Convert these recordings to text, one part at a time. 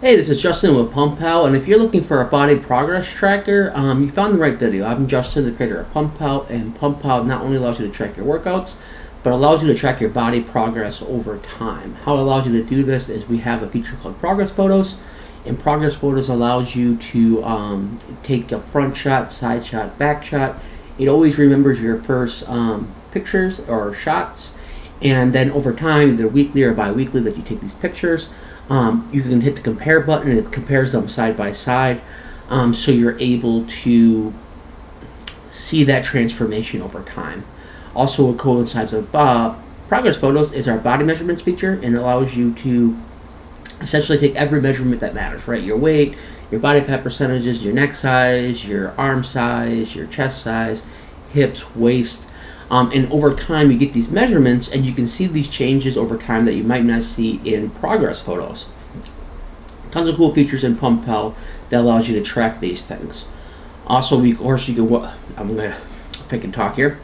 Hey, this is Justin with PumpPal, and if you're looking for a body progress tracker, you found the right video. I'm Justin, the creator of PumpPal, and PumpPal not only allows you to track your workouts, but allows you to track your body progress over time. How it allows you to do this is we have a feature called Progress Photos, and Progress Photos allows you to take a front shot, side shot, back shot. It always remembers your first pictures or shots, and then over time, either weekly or bi-weekly, that you take these pictures. You can hit the compare button and it compares them side by side, so you're able to see that transformation over time. Also, what coincides with Progress Photos is our body measurements feature, and it allows you to essentially take every measurement that matters, right? Your weight, your body fat percentages, your neck size, your arm size, your chest size, hips, waist. And over time, you get these measurements, and you can see these changes over time that you might not see in Progress Photos. Tons of cool features in PumpPal that allows you to track these things. Also, of course, you can. I'm gonna pick and talk here.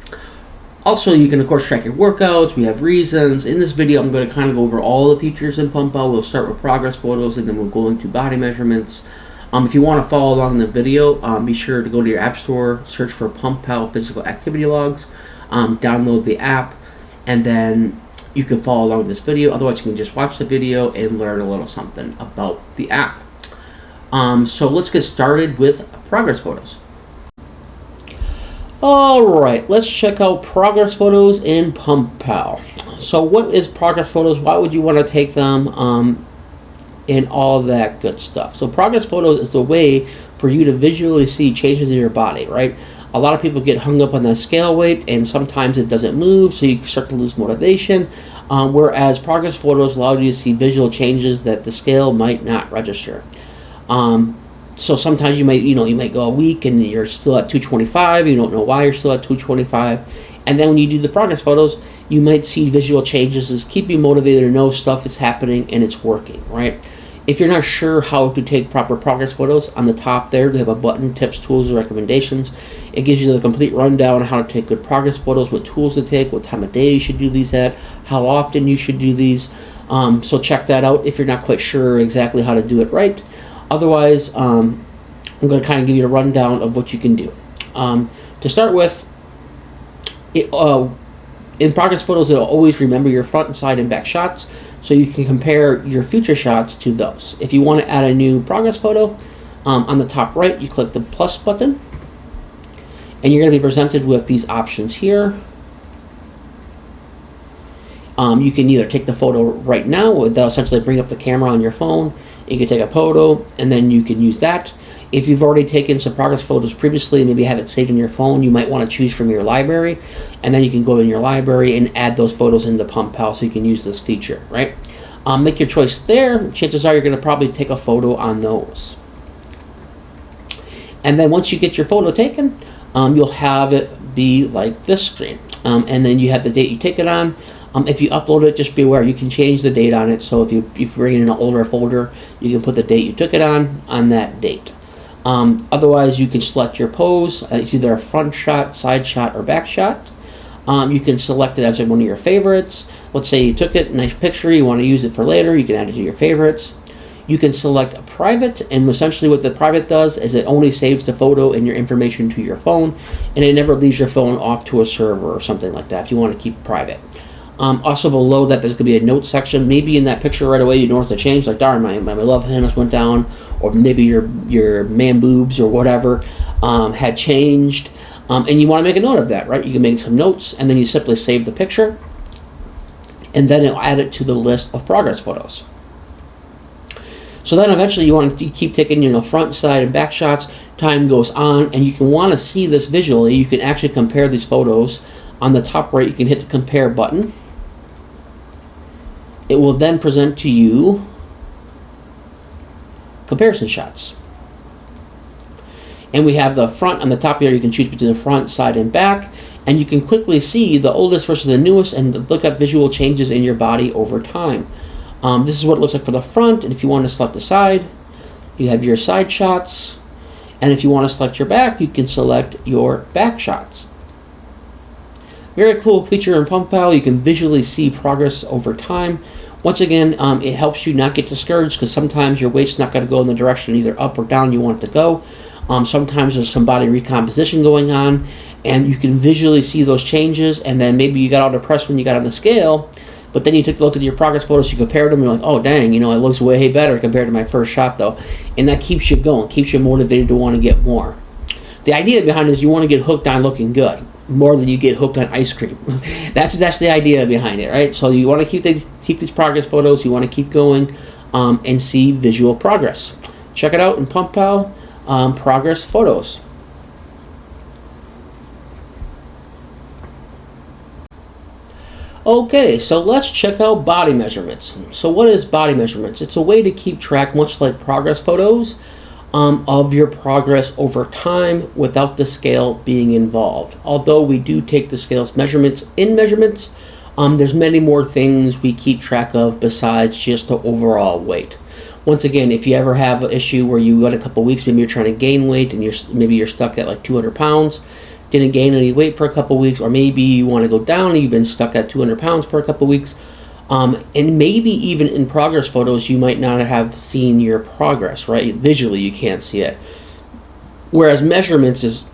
Also, you can of course track your workouts. We have reasons. In this video, I'm going to kind of go over all the features in PumpPal. We'll start with Progress Photos, and then we'll go into body measurements. If you want to follow along in the video, be sure to go to your app store, search for PumpPal Physical Activity Logs. Download the app, and then you can follow along with this video. Otherwise, you can just watch the video and learn a little something about the app. So let's get started with Progress Photos. Alright, let's check out Progress Photos in PumpPal. So what is Progress Photos? Why would you want to take them? And all that good stuff. So Progress Photos is the way for you to visually see changes in your body, right? A lot of people get hung up on that scale weight, and sometimes it doesn't move, so you start to lose motivation. Whereas Progress Photos allow you to see visual changes that the scale might not register. So sometimes you might go a week and you're still at 225. You don't know why you're still at 225, and then when you do the Progress Photos, you might see visual changes that keep you motivated to know stuff is happening and it's working, right? If you're not sure how to take proper Progress Photos, on the top there, they have a button, Tips, Tools, and Recommendations. It gives you the complete rundown on how to take good Progress Photos, what tools to take, what time of day you should do these at, how often you should do these. So check that out if you're not quite sure exactly how to do it right. Otherwise, I'm going to kind of give you a rundown of what you can do. To start with, in Progress Photos, it'll always remember your front, side, and back shots, so you can compare your future shots to those. If you want to add a new Progress Photo, on the top right, you click the plus button, and you're going to be presented with these options here. You can either take the photo right now, they'll essentially bring up the camera on your phone. You can take a photo, and then you can use that. If you've already taken some Progress Photos previously, maybe have it saved in your phone, you might want to choose from your library, and then you can go in your library and add those photos into PumpPal so you can use this feature, right? Make your choice there. Chances are you're going to probably take a photo on those. And then once you get your photo taken, you'll have it be like this screen. And then you have the date you take it on. If you upload it, just be aware you can change the date on it. So if you bring in an older folder, you can put the date you took it on that date. Otherwise, you can select your pose. It's either a front shot, side shot, or back shot. You can select it as one of your favorites. Let's say you took it, nice picture, you want to use it for later, you can add it to your favorites. You can select a private, and essentially what the private does is it only saves the photo and your information to your phone, and it never leaves your phone off to a server or something like that if you want to keep it private. Also below that, there's going to be a notes section. Maybe in that picture right away you notice the change, like darn, my love handles went down, or maybe your man boobs or whatever had changed, and you want to make a note of that, right? You can make some notes, and then you simply save the picture, and then it'll add it to the list of Progress Photos. So then eventually you want to keep taking front, side, and back shots. Time goes on, and you can want to see this visually. You can actually compare these photos. On the top right, you can hit the compare button. It will then present to you comparison shots. And we have the front on the top here. You can choose between the front, side, and back. And you can quickly see the oldest versus the newest and look at visual changes in your body over time. This is what it looks like for the front. And if you want to select the side, you have your side shots. And if you want to select your back, you can select your back shots. Very cool feature in PumpPal. You can visually see progress over time. Once again, it helps you not get discouraged because sometimes your weight's not going to go in the direction either up or down you want it to go. Sometimes there's some body recomposition going on, and you can visually see those changes, and then maybe you got all depressed when you got on the scale, but then you took a look at your progress photos, you compared them, and you're like, oh dang, it looks way better compared to my first shot though. And that keeps you going, keeps you motivated to want to get more. The idea behind it is you want to get hooked on looking good more than you get hooked on ice cream. That's the idea behind it, right? So you want to keep these progress photos, you want to keep going and see visual progress. Check it out in PumpPal progress photos. Okay, so let's check out body measurements. So what is body measurements? It's a way to keep track, much like progress photos, of your progress over time without the scale being involved. Although we do take the scale's measurements, there's many more things we keep track of besides just the overall weight. Once again, if you ever have an issue where you got a couple weeks, maybe you're trying to gain weight and maybe you're stuck at like 200 pounds, didn't gain any weight for a couple weeks, or maybe you want to go down and you've been stuck at 200 pounds for a couple weeks, and maybe even in progress photos you might not have seen your progress, right? Visually you can't see it. Whereas measurements is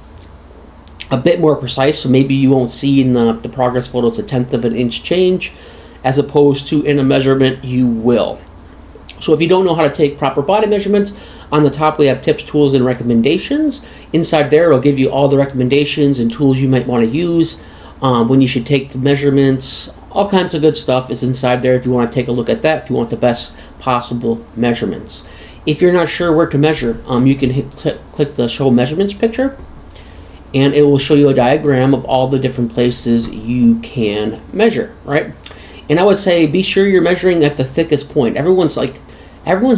a bit more precise, so maybe you won't see in the progress photos a 1/10 of an inch change, as opposed to in a measurement you will. So if you don't know how to take proper body measurements, on the top we have tips, tools, and recommendations. Inside there it'll give you all the recommendations and tools you might want to use when you should take the measurements. All kinds of good stuff is inside there if you want to take a look at that, if you want the best possible measurements. If you're not sure where to measure, you can click the show measurements picture, and it will show you a diagram of all the different places you can measure, right? And I would say be sure you're measuring at the thickest point. Everyone's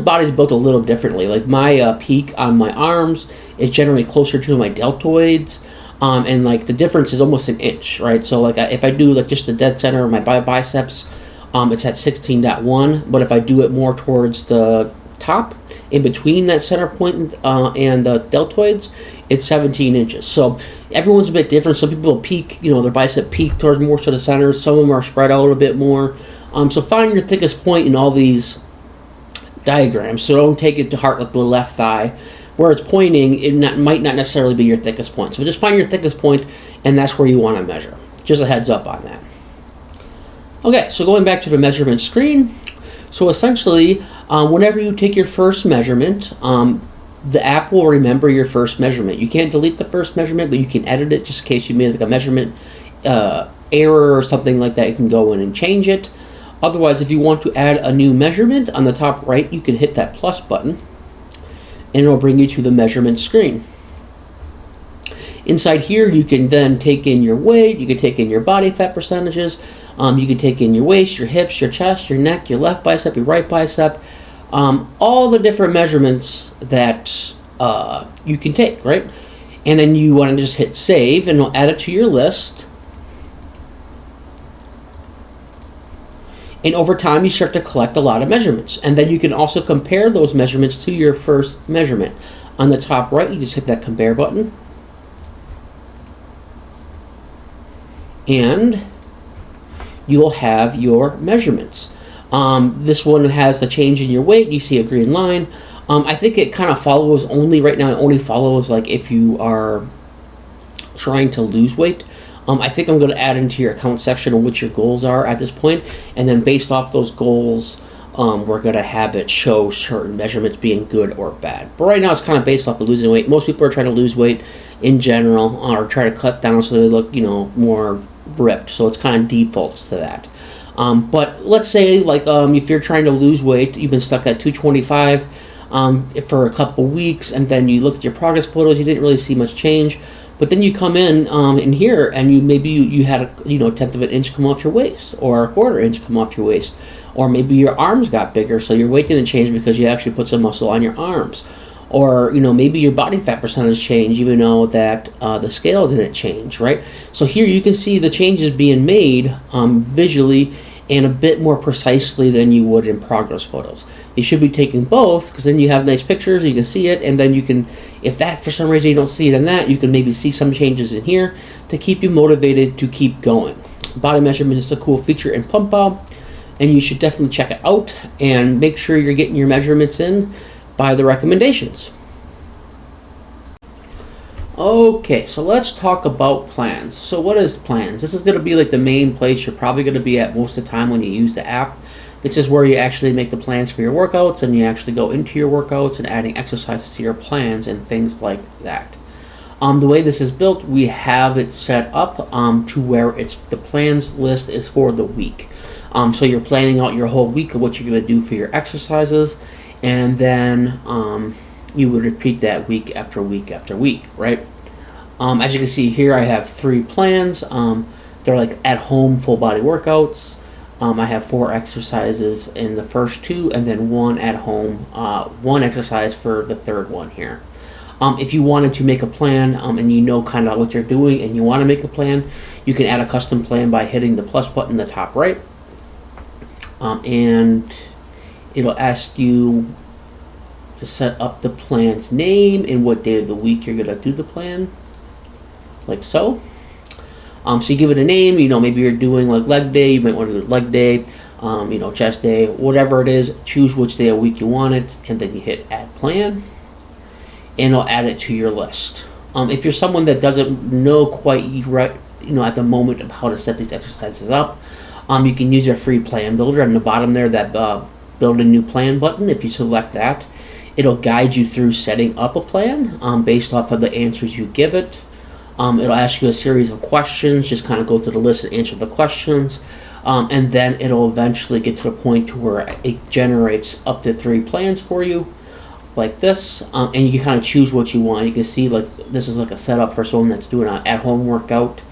body's built a little differently. Like my peak on my arms is generally closer to my deltoids, and like the difference is almost an inch, right? So like if I do like just the dead center of my biceps, it's at 16.1, but if I do it more towards the top, in between that center point and the deltoids, it's 17 inches. So everyone's a bit different. Some people peak, their bicep peak towards more to the center. Some of them are spread out a bit more. So find your thickest point in all these diagrams. So don't take it to heart like the left thigh. Where it's pointing, might not necessarily be your thickest point. So just find your thickest point, and that's where you want to measure. Just a heads up on that. Okay, so going back to the measurement screen. So essentially, whenever you take your first measurement, the app will remember your first measurement. You can't delete the first measurement, but you can edit it just in case you made like a measurement error or something like that. You can go in and change it. Otherwise, if you want to add a new measurement, on the top right, you can hit that plus button, and it'll bring you to the measurement screen. Inside here, you can then take in your weight, you can take in your body fat percentages, you can take in your waist, your hips, your chest, your neck, your left bicep, your right bicep, all the different measurements that you can take, right? And then you want to just hit save, and it'll add it to your list. And over time, you start to collect a lot of measurements. And then you can also compare those measurements to your first measurement. On the top right, you just hit that compare button. And you will have your measurements. This one has the change in your weight. You see a green line. I think it kind of follows only, right now, it only follows like if you are trying to lose weight. I think I'm going to add into your account section on what your goals are at this point, and then based off those goals, we're going to have it show certain measurements being good or bad. But right now it's kind of based off of losing weight. Most people are trying to lose weight in general, or try to cut down so they look, more ripped. So it's kind of defaults to that. But let's say like if you're trying to lose weight, you've been stuck at 225 for a couple weeks, and then you look at your progress photos, you didn't really see much change. But then you come in here, and you had a 1/10 of an inch come off your waist, or a 1/4 inch come off your waist, or maybe your arms got bigger, so your weight didn't change because you actually put some muscle on your arms, or maybe your body fat percentage changed, even though that the scale didn't change, right? So here you can see the changes being made visually and a bit more precisely than you would in progress photos. You should be taking both, because then you have nice pictures, you can see it, and then you can, if that for some reason you don't see it in that, you can maybe see some changes in here to keep you motivated to keep going. Body measurement is a cool feature in PumpPal. and you should definitely check it out and make sure you're getting your measurements in by the recommendations. Okay, so let's talk about plans. So what is plans? This is going to be like the main place you're probably going to be at most of the time when you use the app. This is where you actually make the plans for your workouts, and you actually go into your workouts and adding exercises to your plans and things like that. The way this is built, we have it set up to where it's the plans list is for the week. So you're planning out your whole week of what you're going to do for your exercises, and then you would repeat that week after week after week, right? As you can see here, I have 3 plans. They're like at-home full body workouts. I have 4 exercises in the first 2, and then 1 at home, 1 exercise for the third one here. If you wanted to make a plan and you know kind of what you're doing and you want to make a plan, you can add a custom plan by hitting the plus button in the top right. And it'll ask you to set up the plan's name and what day of the week you're going to do the plan, like so. So you give it a name, maybe you're doing like leg day, you might want to do leg day, chest day, whatever it is, choose which day of the week you want it, and then you hit add plan, and it'll add it to your list. If you're someone that doesn't know quite right, at the moment of how to set these exercises up, you can use your free plan builder on the bottom there, that build a new plan button. If you select that, it'll guide you through setting up a plan based off of the answers you give it. It'll ask you a series of questions, just kind of go through the list and answer the questions, and then it'll eventually get to the point to where it generates up to 3 plans for you, like this, and you can kind of choose what you want. You can see like this is like a setup for someone that's doing an at-home workout.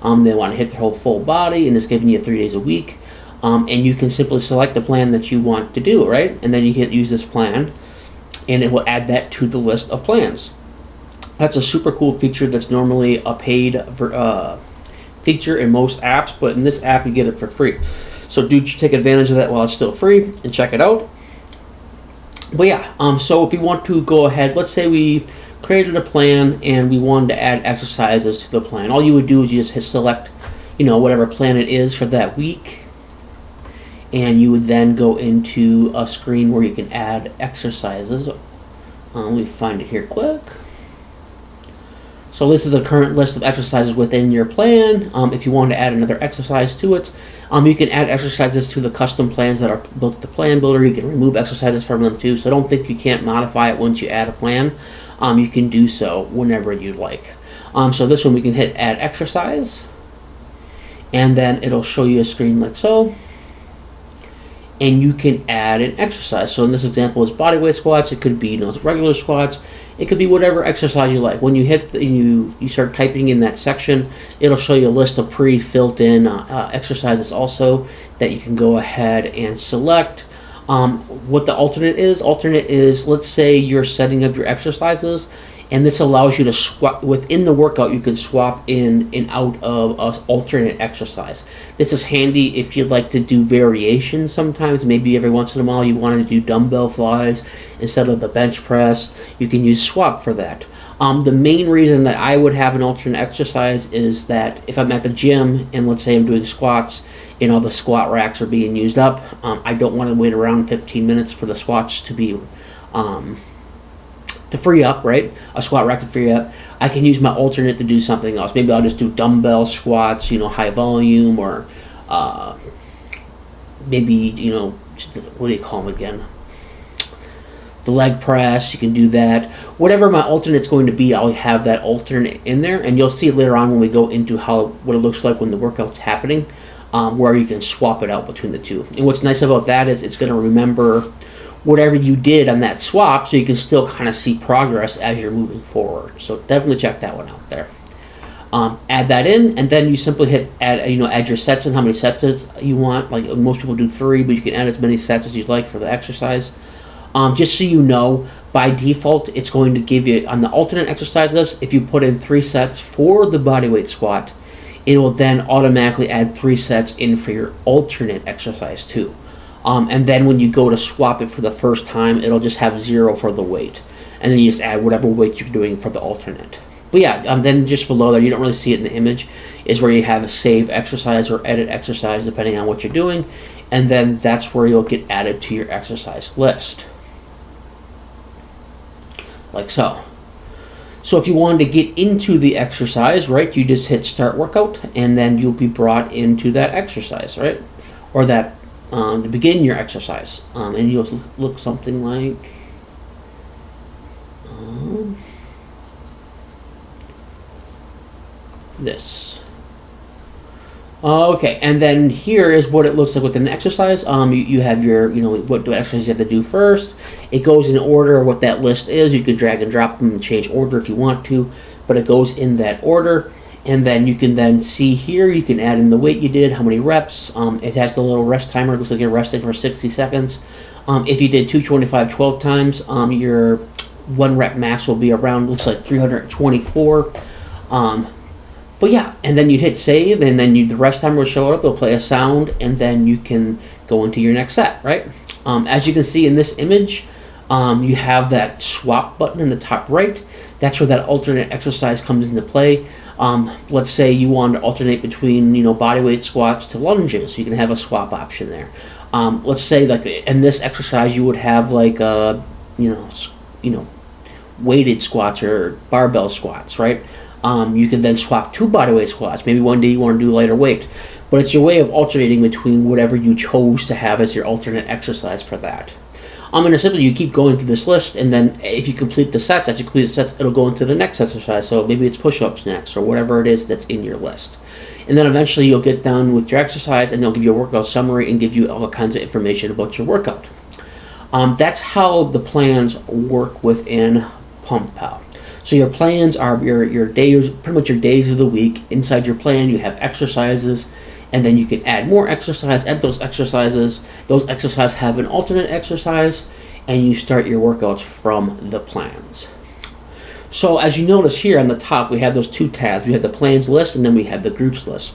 They want to hit their whole full body, and it's giving you 3 days a week, and you can simply select the plan that you want to do, right? And then you hit use this plan, and it will add that to the list of plans. That's a super cool feature that's normally a paid feature in most apps, but in this app you get it for free. So do take advantage of that while it's still free and check it out. But yeah, so if you want to go ahead, let's say we created a plan and we wanted to add exercises to the plan. All you would do is you just hit select, whatever plan it is for that week, and you would then go into a screen where you can add exercises. Let me find it here quick. So this is the current list of exercises within your plan. If you want to add another exercise to it, you can add exercises to the custom plans that are built at the plan builder. You can remove exercises from them too. So don't think you can't modify it once you add a plan. You can do so whenever you'd like. So this one we can hit add exercise, and then it'll show you a screen like so. And you can add an exercise. So in this example, it's bodyweight squats. It could be regular squats. It could be whatever exercise you like. When you hit you start typing in that section, it'll show you a list of pre-filled in exercises also that you can go ahead and select. What the alternate is, let's say you're setting up your exercises, and this allows you to swap within the workout. You can swap in and out of an alternate exercise. This is handy if you'd like to do variations sometimes. Maybe every once in a while you want to do dumbbell flies instead of the bench press. You can use swap for that. The main reason that I would have an alternate exercise is that if I'm at the gym and let's say I'm doing squats, the squat racks are being used up. I don't want to wait around 15 minutes for the squats to be to free up, right? A squat rack to free up. I can use my alternate to do something else. Maybe I'll just do dumbbell squats, high volume, or maybe, what do you call them again? The leg press, you can do that. Whatever my alternate's going to be, I'll have that alternate in there, and you'll see later on when we go into what it looks like when the workout's happening, where you can swap it out between the two. And what's nice about that is it's going to remember whatever you did on that swap, so you can still kind of see progress as you're moving forward. So definitely check that one out there. Add that in, and then you simply hit add your sets and how many sets you want. Like most people do 3, but you can add as many sets as you'd like for the exercise. Just so you know, by default, it's going to give you, on the alternate exercises, if you put in 3 sets for the bodyweight squat, it will then automatically add 3 sets in for your alternate exercise too. And then when you go to swap it for the first time, it'll just have 0 for the weight. And then you just add whatever weight you're doing for the alternate. But yeah, then just below there, you don't really see it in the image, is where you have a save exercise or edit exercise, depending on what you're doing. and then that's where you'll get added to your exercise list, like so. So if you wanted to get into the exercise, right, you just hit start workout, and then you'll be brought into that exercise, right, or that to begin your exercise, and you'll look something like this. Okay, and then here is what it looks like with an exercise. You have your, what exercise you have to do first. It goes in order of what that list is. You can drag and drop them and change order if you want to, but it goes in that order. And then you can then see here, you can add in the weight you did, how many reps. It has the little rest timer. It looks like you're resting for 60 seconds. If you did 225 12 times, your 1 rep max will be around, looks like 324. But yeah, and then you'd hit save, and then the rest timer will show up. It'll play a sound, and then you can go into your next set, right? As you can see in this image, you have that swap button in the top right. That's where that alternate exercise comes into play. Let's say you want to alternate between bodyweight squats to lunges. You can have a swap option there. Let's say like in this exercise you would have like weighted squats or barbell squats, right? You can then swap to bodyweight squats. Maybe one day you want to do lighter weight, but it's your way of alternating between whatever you chose to have as your alternate exercise for that. And essentially you keep going through this list, and then if you complete the sets, as you complete the sets, it'll go into the next exercise. So maybe it's push-ups next, or whatever it is that's in your list. And then eventually you'll get done with your exercise, and they'll give you a workout summary and give you all kinds of information about your workout. That's how the plans work within PumpPal. So your plans are your days, pretty much your days of the week. Inside your plan, you have exercises, and then you can add more exercise, add those exercises. Those exercises have an alternate exercise, and you start your workouts from the plans. So as you notice here on the top, we have those two tabs. We have the plans list, and then we have the groups list.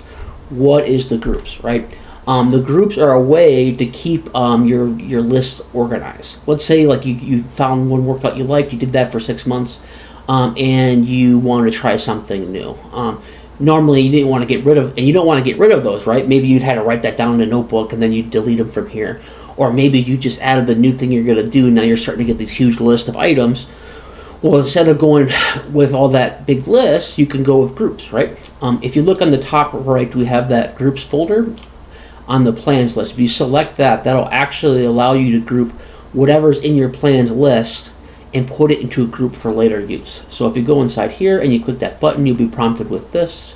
What is the groups, right? The groups are a way to keep your list organized. Let's say like you found one workout you liked, you did that for 6 months, and you want to try something new. Normally you didn't want to get rid of, and you don't want to get rid of those, right? Maybe you'd had to write that down in a notebook and then you delete them from here. Or maybe you just added the new thing you're going to do, and now you're starting to get this huge list of items. Well, instead of going with all that big list, you can go with groups, right? If you look on the top right, we have that groups folder on the plans list. If you select that, that'll actually allow you to group whatever's in your plans list and put it into a group for later use. So if you go inside here and you click that button, you'll be prompted with this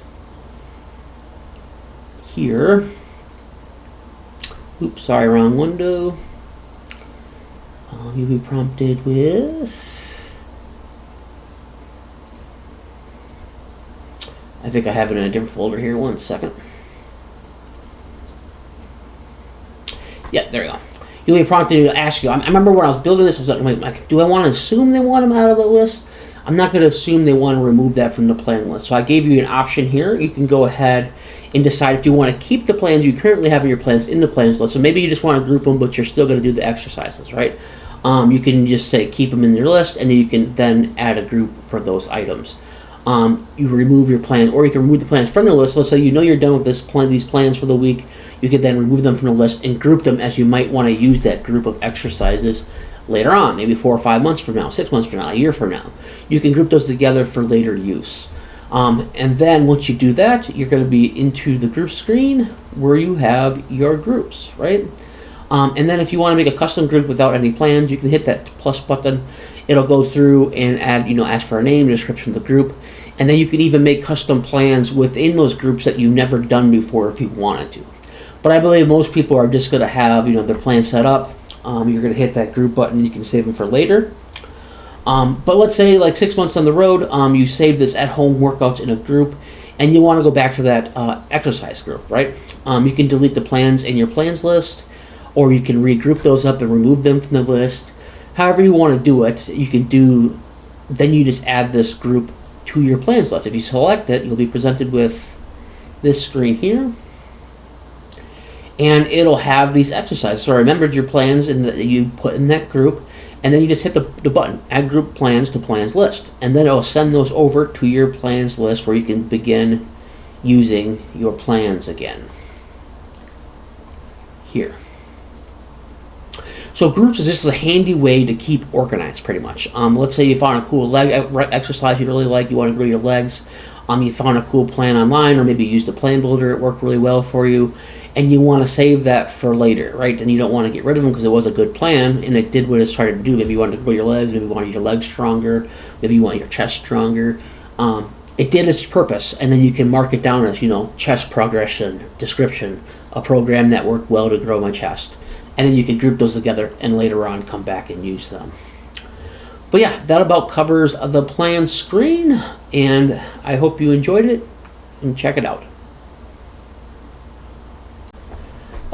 here. Oops, sorry, wrong window. You'll be prompted with, I think I have it in a different folder here. 1 second. Yeah, there you go. You'll be prompted to ask you. I remember when I was building this, I was like, do I want to assume they want them out of the list? I'm not going to assume they want to remove that from the plan list. So I gave you an option here. You can go ahead and decide if you want to keep the plans you currently have in your plans in the plans list. So maybe you just want to group them, but you're still going to do the exercises, right? You can just say keep them in your list, and then you can then add a group for those items. You remove your plan, or you can remove the plans from the list. Let's say you're done with these plans for the week. You can then remove them from the list and group them as you might want to use that group of exercises later on, maybe 4 or 5 months from now, 6 months from now, a year from now. You can group those together for later use. And then once you do that, you're going to be into the group screen where you have your groups, right? And then if you want to make a custom group without any plans, you can hit that plus button. It'll go through and add, ask for a name, description of the group, and then you can even make custom plans within those groups that you've never done before if you wanted to. But I believe most people are just going to have, their plan set up. You're going to hit that group button. You can save them for later. But let's say like 6 months down the road, you save this at-home workouts in a group, and you want to go back to that exercise group, right? You can delete the plans in your plans list, or you can regroup those up and remove them from the list. However you want to do it, you can do. Then you just add this group to your plans list. If you select it, you'll be presented with this screen here, and it'll have these exercises. So I remembered your plans that you put in that group, and then you just hit the button, add group plans to plans list, and then it'll send those over to your plans list where you can begin using your plans again. Here. So groups is just a handy way to keep organized, pretty much. Let's say you found a cool leg exercise you really like, you want to grow your legs. You found a cool plan online, or maybe you used a plan builder, it worked really well for you, and you want to save that for later, right? And you don't want to get rid of them because it was a good plan and it did what it's trying to do. Maybe you wanted to grow your legs, maybe you wanted your legs stronger, maybe you want your chest stronger. It did its purpose, and then you can mark it down as, chest progression description, a program that worked well to grow my chest. And then you can group those together and later on come back and use them. But yeah, that about covers the plan screen, and I hope you enjoyed it, and check it out.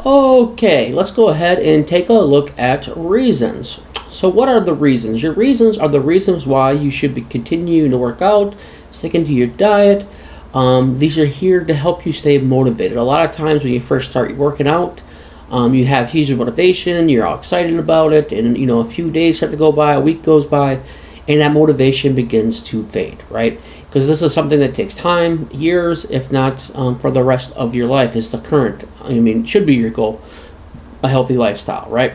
Okay, let's go ahead and take a look at reasons. So what are the reasons? Your reasons are the reasons why you should be continuing to work out, sticking to your diet. These are here to help you stay motivated. A lot of times when you first start working out, you have huge motivation, you're all excited about it, and a few days start to go by, a week goes by, and that motivation begins to fade, right? Because this is something that takes time, years, if not for the rest of your life, is the current, should be your goal, a healthy lifestyle, right?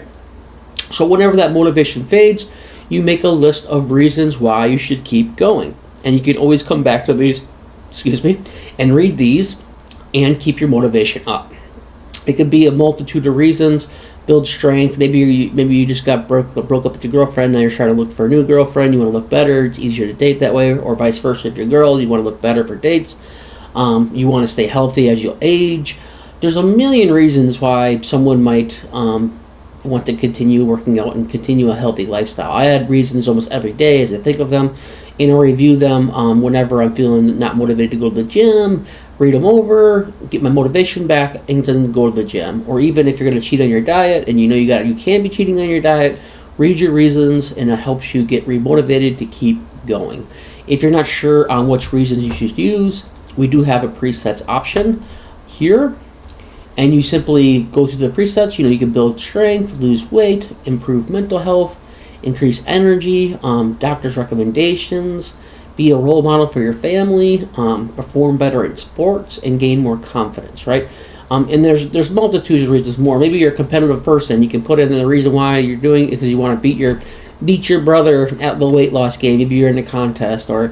So whenever that motivation fades, you make a list of reasons why you should keep going. And you can always come back to these, and read these and keep your motivation up. It could be a multitude of reasons. Build strength. Maybe you just got broke up with your girlfriend. Now you're trying to look for a new girlfriend. You want to look better. It's easier to date that way, or vice versa. If you're a girl, you want to look better for dates. You want to stay healthy as you age. There's a million reasons why someone might want to continue working out and continue a healthy lifestyle. I add reasons almost every day as I think of them, and I review them whenever I'm feeling not motivated to go to the gym. Read them over, get my motivation back, and then go to the gym. Or even if you're going to cheat on your diet and you can be cheating on your diet, read your reasons, and it helps you get remotivated to keep going. If you're not sure on which reasons you should use, we do have a presets option here, and you simply go through the presets. You can build strength, lose weight, improve mental health, increase energy, doctor's recommendations, be a role model for your family, perform better in sports, and gain more confidence, right? And there's multitudes of reasons more. Maybe you're a competitive person. You can put in the reason why you're doing it because you want to beat your brother at the weight loss game. Maybe you're in a contest or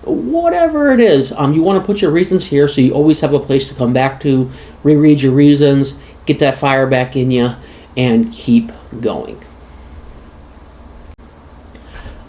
whatever it is. You want to put your reasons here so you always have a place to come back to, reread your reasons, get that fire back in you, and keep going.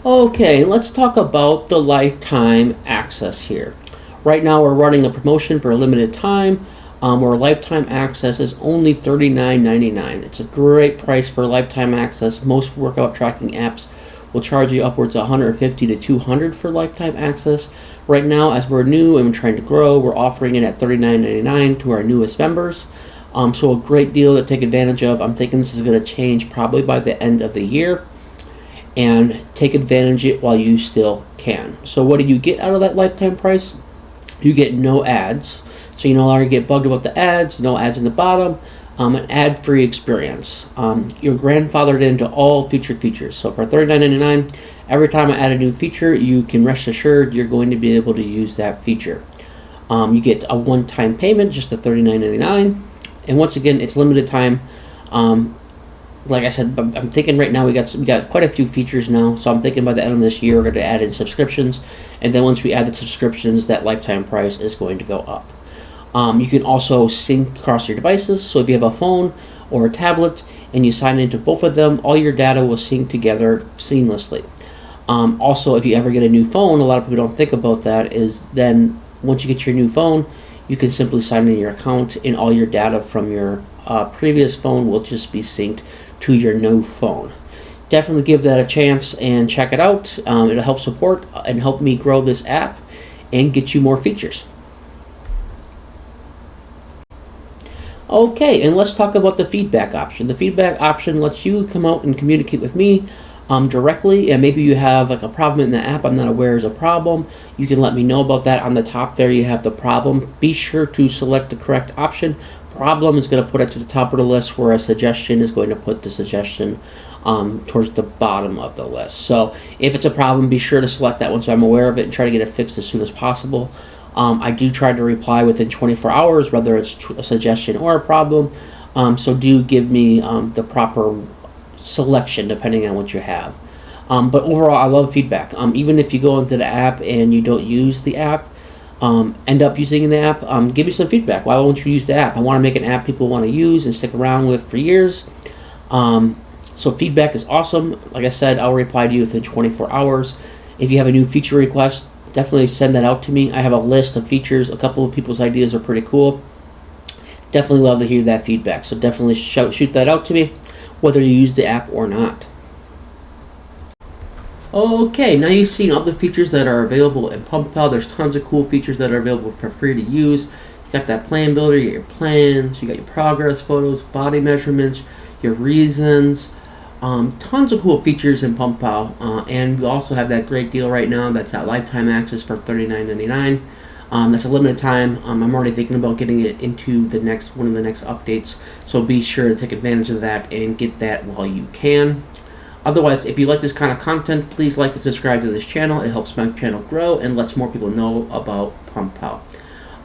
Okay, let's talk about the lifetime access here. Right now we're running a promotion for a limited time where lifetime access is only $39.99. It's a great price for lifetime access. Most workout tracking apps will charge you upwards of $150 to $200 for lifetime access. Right now, as we're new and we're trying to grow, we're offering it at $39.99 to our newest members. So a great deal to take advantage of. I'm thinking this is going to change probably by the end of the year. And take advantage of it while you still can. So what do you get out of that lifetime price? You get no ads. So you no longer get bugged about the ads, no ads in the bottom, an ad-free experience. You're grandfathered into all featured features. So for $39.99, every time I add a new feature, you can rest assured you're going to be able to use that feature. You get a one-time payment, just at $39.99. And once again, it's limited time. Like I said, I'm thinking right now we got quite a few features now, so I'm thinking by the end of this year we're going to add in subscriptions, and then once we add the subscriptions, that lifetime price is going to go up. You can also sync across your devices, so if you have a phone or a tablet and you sign into both of them, all your data will sync together seamlessly. Also, if you ever get a new phone, a lot of people don't think about that, is then once you get your new phone, you can simply sign in your account and all your data from your previous phone will just be synced to your new phone. Definitely give that a chance and check it out. It'll help support and help me grow this app and get you more features. Okay, and let's talk about the feedback option. The feedback option lets you come out and communicate with me directly, and maybe you have like a problem in the app I'm not aware is a problem. You can let me know about that. On the top there you have the problem. Be sure to select the correct option. Problem is going to put it to the top of the list, where a suggestion is going to put the suggestion towards the bottom of the list. So if it's a problem, be sure to select that one so I'm aware of it and try to get it fixed as soon as possible. I do try to reply within 24 hours, whether it's a suggestion or a problem. So do give me the proper selection depending on what you have. But overall, I love feedback. Even if you go into the app and you don't use the app, end up using the app, give me some feedback. Why won't you use the app? I want to make an app people want to use and stick around with for years. So feedback is awesome. Like I said, I'll reply to you within 24 hours. If you have a new feature request, definitely send that out to me. I have a list of features. A couple of people's ideas are pretty cool. Definitely love to hear that feedback. So definitely shoot that out to me, whether you use the app or not. Okay, now you've seen all the features that are available in PumpPal. There's tons of cool features that are available for free to use. You got that plan builder, you got your plans, you got your progress photos, body measurements, your reasons. Tons of cool features in PumpPal, and we also have that great deal right now. That's that lifetime access for $39.99. That's a limited time. I'm already thinking about getting it into one of the next updates, so be sure to take advantage of that and get that while you can. Otherwise, if you like this kind of content, please like and subscribe to this channel. It helps my channel grow and lets more people know about PumpPal.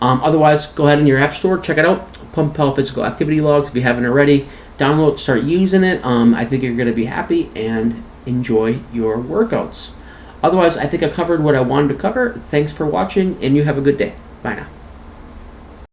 Otherwise, go ahead in your app store, check it out. PumpPal Physical Activity Logs. If you haven't already, download, start using it. I think you're going to be happy and enjoy your workouts. Otherwise, I think I covered what I wanted to cover. Thanks for watching, and you have a good day. Bye now.